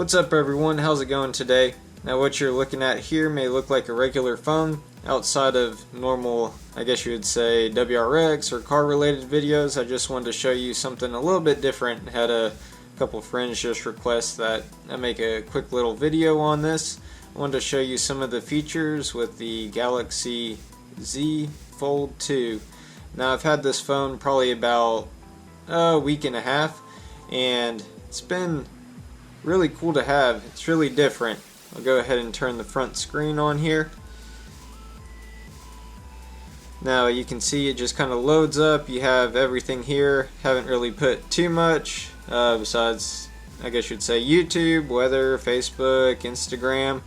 What's up everyone, how's it going today? Now what you're looking at here may look like a regular phone outside of normal, I guess you would say, WRX or car related videos. I just wanted to show you something a little bit different. Had a couple friends just request that I make a quick little video on this. I wanted to show you some of the features with the Galaxy Z Fold 2. Now I've had this phone probably about a week and a half, and it's been really cool to have. It's really different. I'll go ahead and turn the front screen on here. Now you can see it just kind of loads up. You have everything here. Haven't really put too much besides, I guess you'd say, YouTube, weather, Facebook, Instagram.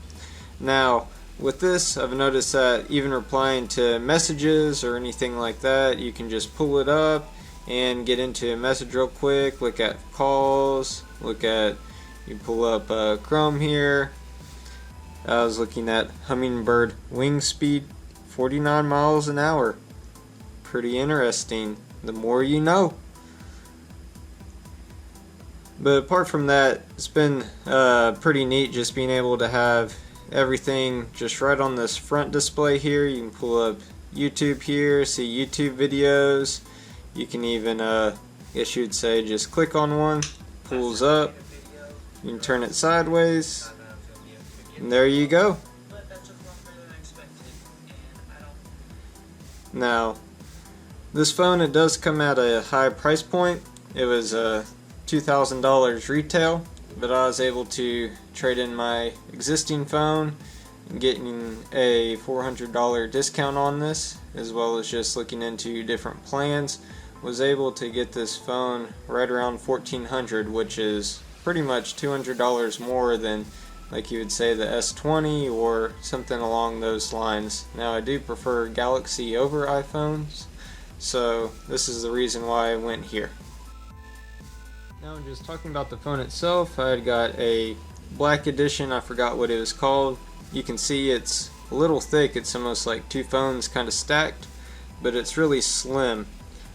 Now with this, I've noticed that even replying to messages or anything like that, you can just pull it up and get into a message real quick, look at calls, you pull up Chrome here. I was looking at Hummingbird wing speed, 49 miles an hour. Pretty interesting. The more you know. But apart from that, it's been pretty neat just being able to have everything just right on this front display here. You can pull up YouTube here, see YouTube videos. You can even, I guess you'd say, just click on one, pulls up. You can turn it sideways, and there you go. Now, this phone, it does come at a high price point. It was $2,000 retail, but I was able to trade in my existing phone and getting a $400 discount on this, as well as just looking into different plans. Was able to get this phone right around $1,400, which is pretty much $200 more than, like you would say, the S20 or something along those lines. Now I do prefer Galaxy over iPhones, so this is the reason why I went here. Now just talking about the phone itself, I had got a black edition. I forgot what it was called. You can see it's a little thick. It's almost like two phones kind of stacked, but it's really slim.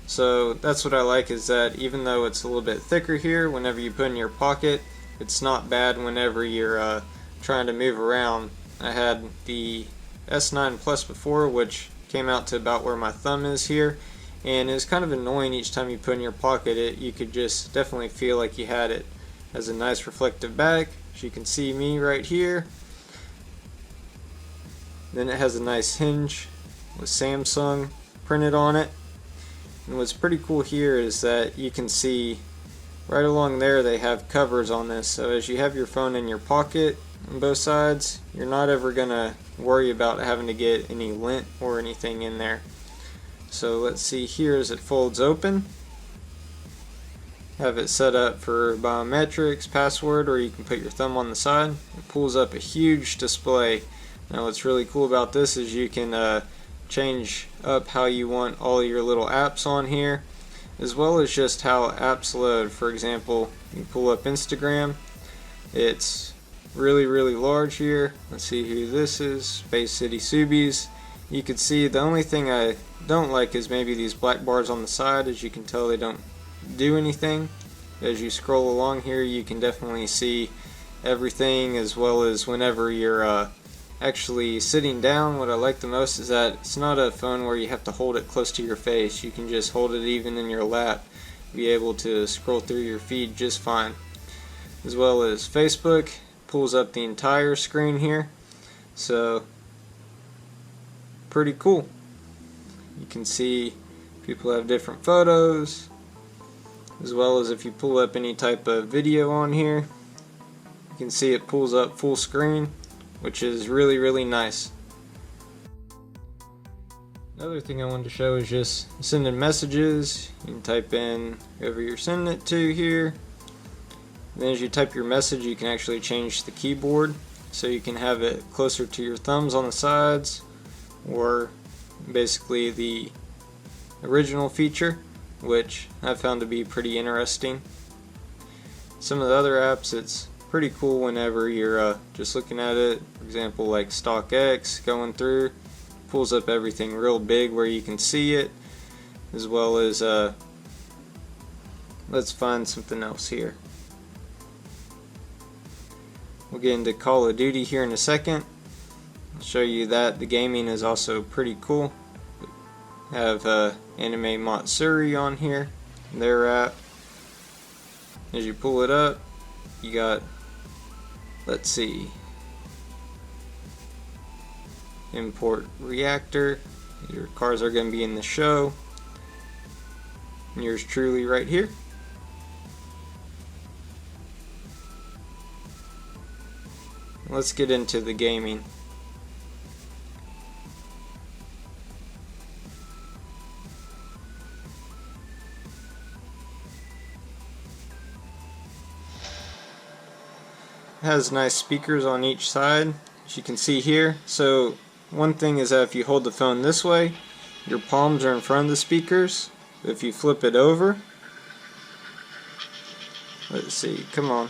So that's what I like, is that even though it's a little bit thicker here, whenever you put in your pocket, it's not bad whenever you're trying to move around. I had the S9 Plus before, which came out to about where my thumb is here, and it was kind of annoying each time you put in your pocket. You could just definitely feel like you had it. It has a nice reflective back, as you can see me right here. Then it has a nice hinge with Samsung printed on it. And what's pretty cool here is that you can see right along there they have covers on this, so as you have your phone in your pocket on both sides, you're not ever gonna worry about having to get any lint or anything in there. So let's see here as it folds open. Have it set up for biometrics, password, or you can put your thumb on the side. It pulls up a huge display. Now what's really cool about this is you can change up how you want all your little apps on here, as well as just how apps load. For example, you pull up Instagram. It's really large here. Let's see who this is. Space City Subies. You can see the only thing I don't like is maybe these black bars on the side. As you can tell, they don't do anything. As you scroll along here, you can definitely see everything, as well as whenever you're actually sitting down. What I like the most is that it's not a phone where you have to hold it close to your face. You can just hold it even in your lap, be able to scroll through your feed just fine. As well as Facebook, pulls up the entire screen here, so pretty cool. You can see people have different photos, as well as if you pull up any type of video on here, you can see it pulls up full screen, which is really nice. Another thing I wanted to show is just sending messages. You can type in whoever you're sending it to here. And then as you type your message, you can actually change the keyboard, so you can have it closer to your thumbs on the sides, or basically the original feature, which I found to be pretty interesting. Some of the other apps, it's pretty cool whenever you're just looking at it. For example, like StockX, going through, pulls up everything real big where you can see it, as well as let's find something else here. We'll get into Call of Duty here in a second. I'll show you that the gaming is also pretty cool. Have Anime Matsuri on here. They're at. As you pull it up, you got, let's see, import reactor. Your cars are going to be in the show. And yours truly right here. Let's get into the gaming. It has nice speakers on each side, as you can see here. So one thing is that if you hold the phone this way, your palms are in front of the speakers. If you flip it over, let's see, come on,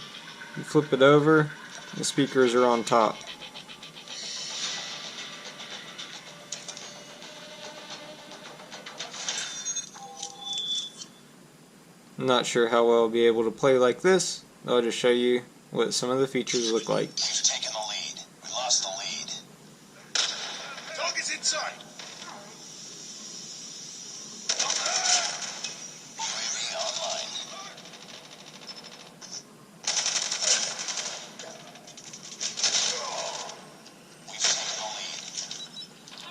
you flip it over, the speakers are on top. I'm not sure how well I'll be able to play like this. I'll just show you what some of the features look like. We've taken the lead. We lost the lead. Dog is inside. UAV online. We've taken the lead.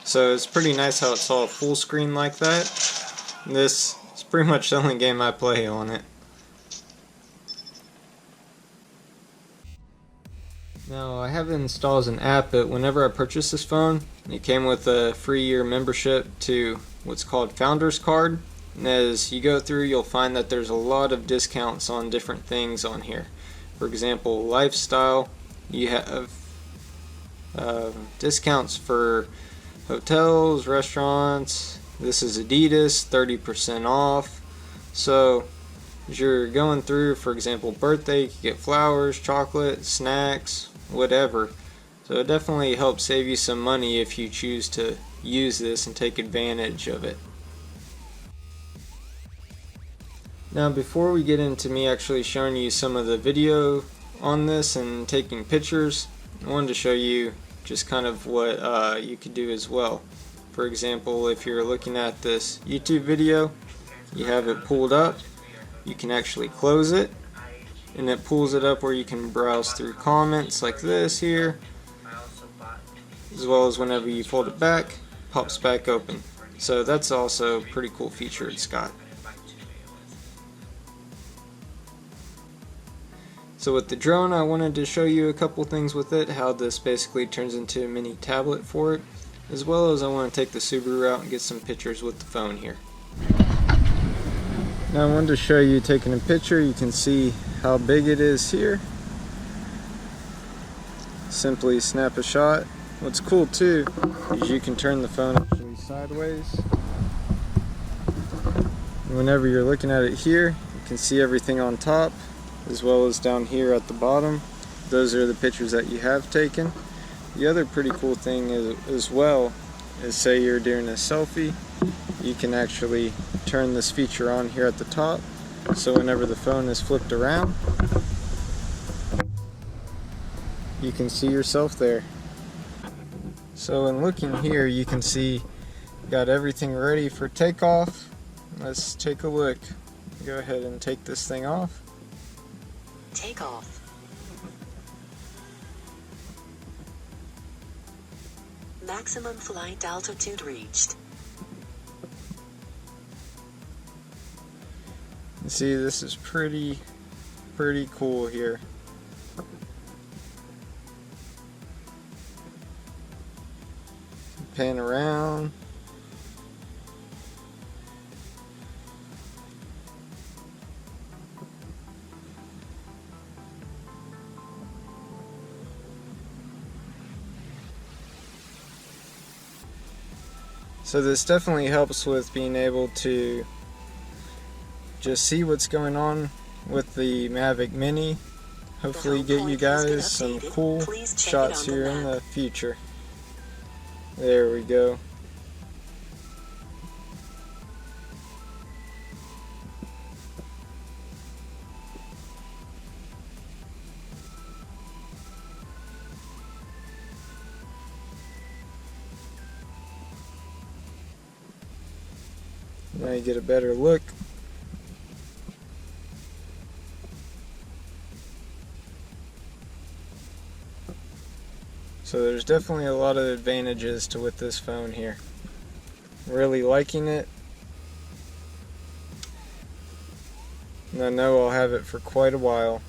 So it's pretty nice how it's all full screen like that. This is pretty much the only game I play on it. Now I have it installed as an app, but whenever I purchased this phone, it came with a free year membership to what's called Founder's Card. And as you go through, you'll find that there's a lot of discounts on different things on here. For example, lifestyle, you have discounts for hotels, restaurants. This is Adidas, 30% off. So as you're going through, for example, birthday, you can get flowers, chocolate, snacks, whatever. So it definitely helps save you some money if you choose to use this and take advantage of it. Now before we get into me actually showing you some of the video on this and taking pictures, I wanted to show you just kind of what you could do as well. For example, if you're looking at this YouTube video, you have it pulled up, you can actually close it, and it pulls it up where you can browse through comments like this here, as well as whenever you fold it back, pops back open. So that's also a pretty cool feature it's got. So with the drone, I wanted to show you a couple things with it, how this basically turns into a mini tablet for it, as well as I want to take the Subaru out and get some pictures with the phone here. Now I wanted to show you taking a picture. You can see how big it is here. Simply snap a shot. What's cool too is you can turn the phone actually sideways. And whenever you're looking at it here, you can see everything on top as well as down here at the bottom. Those are the pictures that you have taken. The other pretty cool thing is, as well, is say you're doing a selfie, you can actually turn this feature on here at the top, so whenever the phone is flipped around, you can see yourself there. So in looking here, you can see got everything ready for takeoff. Let's take a look. Go ahead and take this thing off. Takeoff. Maximum flight altitude reached. You see, this is pretty cool here. Pan around. So this definitely helps with being able to just see what's going on with the Mavic Mini. Hopefully get you guys some cool shots here in the future. There we go. Now you get a better look. So there's definitely a lot of advantages to with this phone here. Really liking it. And I know I'll have it for quite a while.